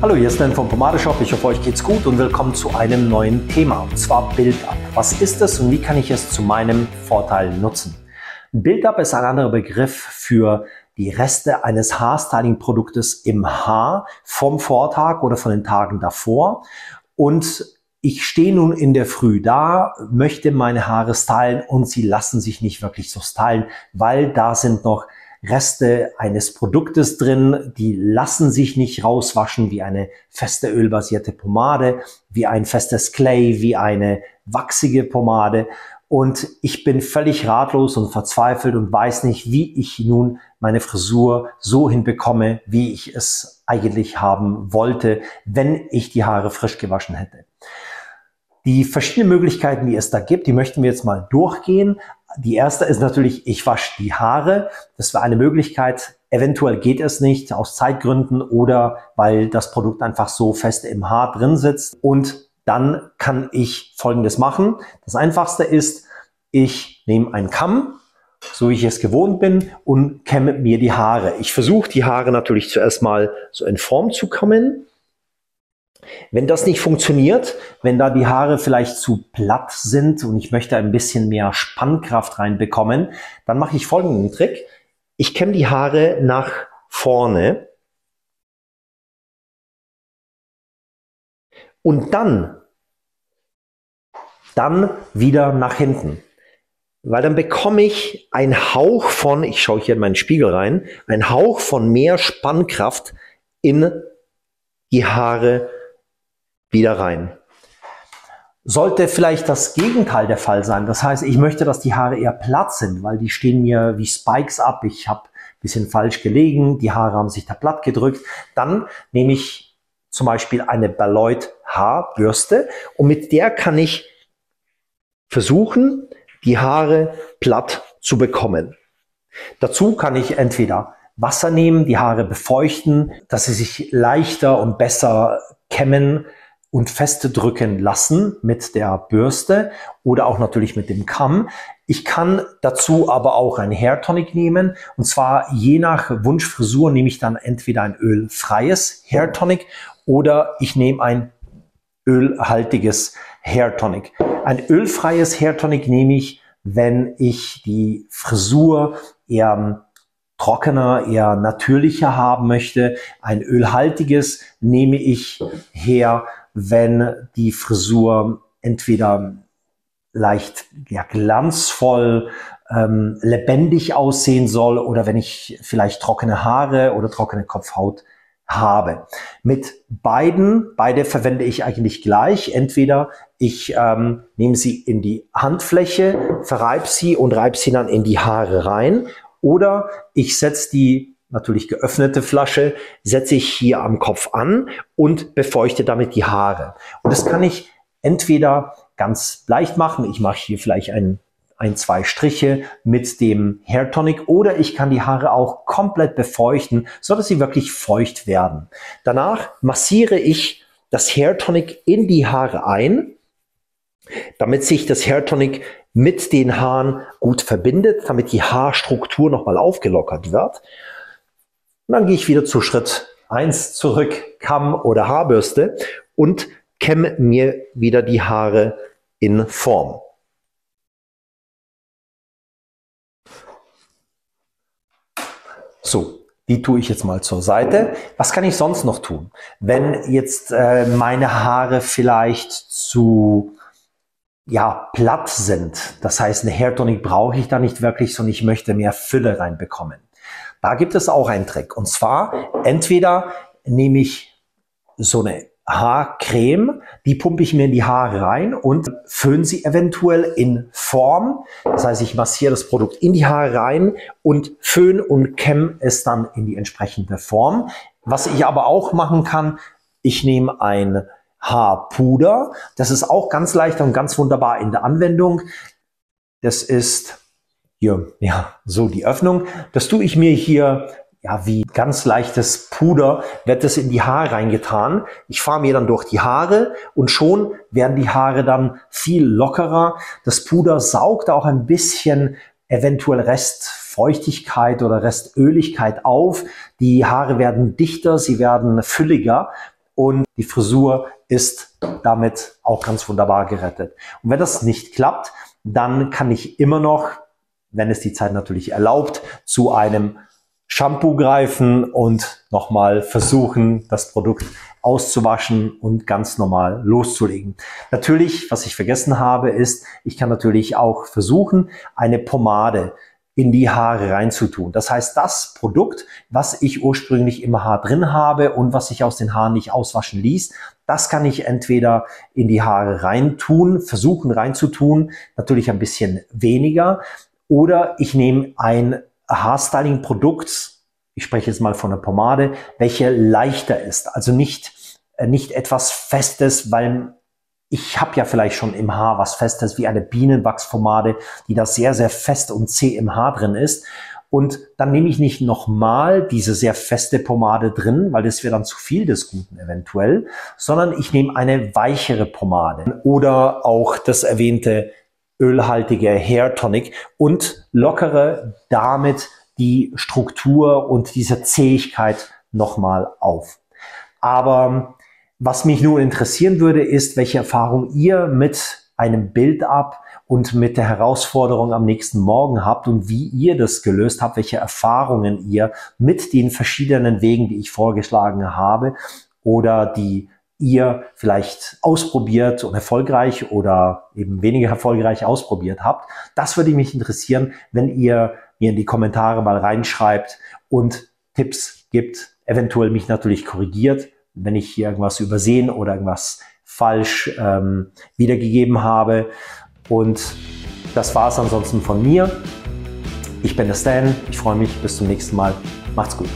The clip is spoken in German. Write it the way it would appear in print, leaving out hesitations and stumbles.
Hallo, hier ist Sven vom Pomadeshop. Ich hoffe, euch geht's gut und willkommen zu einem neuen Thema, und zwar Build-Up. Was ist es und wie kann ich es zu meinem Vorteil nutzen? Build-Up ist ein anderer Begriff für die Reste eines Haarstyling-Produktes im Haar vom Vortag oder von den Tagen davor. Und ich stehe nun in der Früh da, möchte meine Haare stylen und sie lassen sich nicht wirklich so stylen, weil da sind noch Reste eines Produktes drin, die lassen sich nicht rauswaschen wie eine feste ölbasierte Pomade, wie ein festes Clay, wie eine wachsige Pomade. Und ich bin völlig ratlos und verzweifelt und weiß nicht, wie ich nun meine Frisur so hinbekomme, wie ich es eigentlich haben wollte, wenn ich die Haare frisch gewaschen hätte. Die verschiedenen Möglichkeiten, die es da gibt, die möchten wir jetzt mal durchgehen. Die erste ist natürlich, ich wasche die Haare. Das wäre eine Möglichkeit. Eventuell geht es nicht aus Zeitgründen oder weil das Produkt einfach so fest im Haar drin sitzt. Und dann kann ich Folgendes machen. Das Einfachste ist, ich nehme einen Kamm, so wie ich es gewohnt bin, und kämme mir die Haare. Ich versuche die Haare natürlich zuerst mal so in Form zu kämmen. Wenn das nicht funktioniert, wenn da die Haare vielleicht zu platt sind und ich möchte ein bisschen mehr Spannkraft reinbekommen, dann mache ich folgenden Trick. Ich kämme die Haare nach vorne und dann wieder nach hinten. Weil dann bekomme ich einen Hauch von, ich schaue hier in meinen Spiegel rein, einen Hauch von mehr Spannkraft in die Haare wieder rein. Sollte vielleicht das Gegenteil der Fall sein, das heißt, ich möchte, dass die Haare eher platt sind, weil die stehen mir wie Spikes ab, ich habe ein bisschen falsch gelegen, die Haare haben sich da platt gedrückt, dann nehme ich zum Beispiel eine Balayage Haarbürste und mit der kann ich versuchen, die Haare platt zu bekommen. Dazu kann ich entweder Wasser nehmen, die Haare befeuchten, dass sie sich leichter und besser kämmen und feste drücken lassen mit der Bürste oder auch natürlich mit dem Kamm. Ich kann dazu aber auch ein Hair Tonic nehmen, und zwar je nach Wunschfrisur nehme ich dann entweder ein ölfreies Hair Tonic oder ich nehme ein ölhaltiges Hair Tonic. Ein ölfreies Hair Tonic nehme ich, wenn ich die Frisur eher trockener, eher natürlicher haben möchte. Ein ölhaltiges nehme ich her, wenn die Frisur entweder leicht glanzvoll, lebendig aussehen soll oder wenn ich vielleicht trockene Haare oder trockene Kopfhaut habe. Mit beide verwende ich eigentlich gleich. Entweder ich nehme sie in die Handfläche, verreibe sie und reibe sie dann in die Haare rein, oder ich setze die natürlich geöffnete Flasche, setze ich hier am Kopf an und befeuchte damit die Haare. Und das kann ich entweder ganz leicht machen, ich mache hier vielleicht zwei Striche mit dem Hair Tonic, oder ich kann die Haare auch komplett befeuchten, so dass sie wirklich feucht werden. Danach massiere ich das Hair Tonic in die Haare ein, damit sich das Hair Tonic mit den Haaren gut verbindet, damit die Haarstruktur nochmal aufgelockert wird. Und dann gehe ich wieder zu Schritt 1 zurück, Kamm oder Haarbürste, und kämme mir wieder die Haare in Form. So, die tue ich jetzt mal zur Seite. Was kann ich sonst noch tun? Wenn jetzt meine Haare vielleicht zu platt sind, das heißt, eine Hair Tonic brauche ich da nicht wirklich, sondern ich möchte mehr Fülle reinbekommen. Da gibt es auch einen Trick, und zwar entweder nehme ich so eine Haarcreme, die pumpe ich mir in die Haare rein und föhne sie eventuell in Form. Das heißt, ich massiere das Produkt in die Haare rein und föhne und kämme es dann in die entsprechende Form. Was ich aber auch machen kann, ich nehme ein Haarpuder. Das ist auch ganz leicht und ganz wunderbar in der Anwendung. Das ist hier, so die Öffnung. Das tue ich mir hier, wie ganz leichtes Puder, wird das in die Haare reingetan. Ich fahre mir dann durch die Haare und schon werden die Haare dann viel lockerer. Das Puder saugt auch ein bisschen eventuell Restfeuchtigkeit oder Restöligkeit auf. Die Haare werden dichter, sie werden fülliger. und die Frisur ist damit auch ganz wunderbar gerettet. Und wenn das nicht klappt, dann kann ich immer noch, wenn es die Zeit natürlich erlaubt, zu einem Shampoo greifen und nochmal versuchen, das Produkt auszuwaschen und ganz normal loszulegen. Natürlich, was ich vergessen habe, ist, ich kann natürlich auch versuchen, eine Pomade in die Haare reinzutun. Das heißt, das Produkt, was ich ursprünglich im Haar drin habe und was sich aus den Haaren nicht auswaschen ließ, das kann ich entweder in die Haare reintun, versuchen reinzutun, natürlich ein bisschen weniger, oder ich nehme ein Haarstyling-Produkt, ich spreche jetzt mal von einer Pomade, welche leichter ist, also nicht etwas Festes, weil ich habe ja vielleicht schon im Haar was Festes wie eine Bienenwachspomade, die da sehr, sehr fest und zäh im Haar drin ist. Und dann nehme ich nicht nochmal diese sehr feste Pomade drin, weil das wäre dann zu viel des Guten eventuell, sondern ich nehme eine weichere Pomade oder auch das erwähnte ölhaltige Hair Tonic und lockere damit die Struktur und diese Zähigkeit nochmal auf. Aber was mich nur interessieren würde, ist, welche Erfahrung ihr mit einem Build-up und mit der Herausforderung am nächsten Morgen habt und wie ihr das gelöst habt, welche Erfahrungen ihr mit den verschiedenen Wegen, die ich vorgeschlagen habe oder die ihr vielleicht ausprobiert und erfolgreich oder eben weniger erfolgreich ausprobiert habt. Das würde mich interessieren, wenn ihr mir in die Kommentare mal reinschreibt und Tipps gibt, eventuell mich natürlich korrigiert, wenn ich hier irgendwas übersehen oder irgendwas falsch wiedergegeben habe. Und das war es ansonsten von mir. Ich bin der Stan. Ich freue mich. Bis zum nächsten Mal. Macht's gut.